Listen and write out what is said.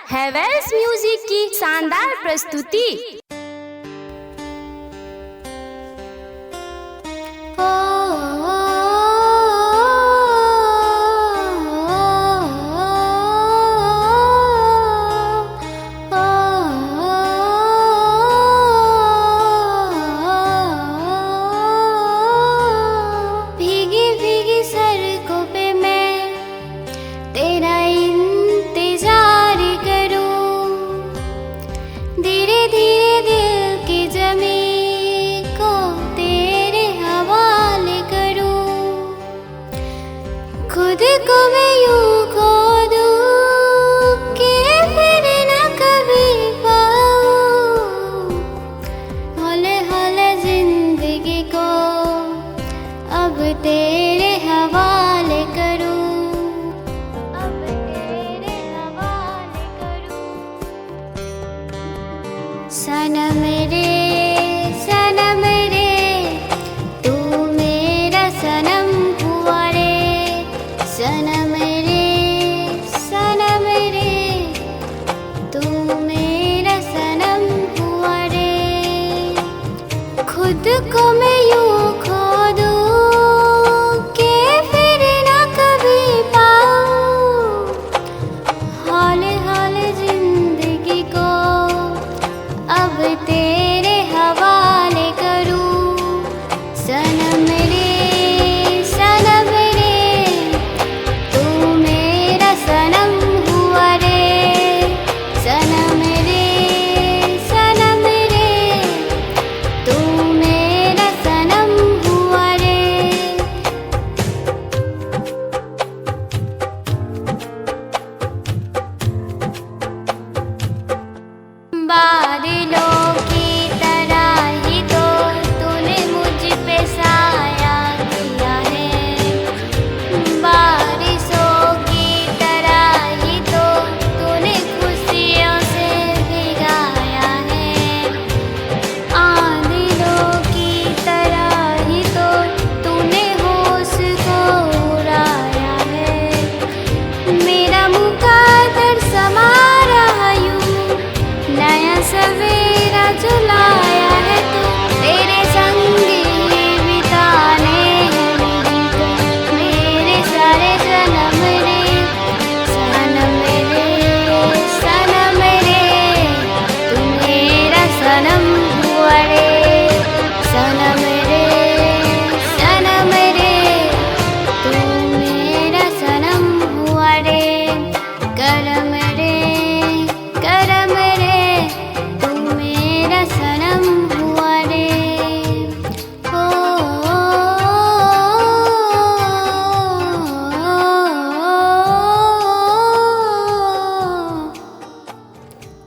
Havells music की शानदार प्रस्तुति। भीगी भीगी सड़कों पे मैं तेरा इंतजार करूं, धीरे धीरे दिल की ज़मीं को तेरे हवाले करूं। खुद को मैं यूं खो दूं कि फिर न कभी पाऊं, हौले हौले जिंदगी को अब तेरे हवाले करूं, अब तेरे हवाले करूं। सनम मेरे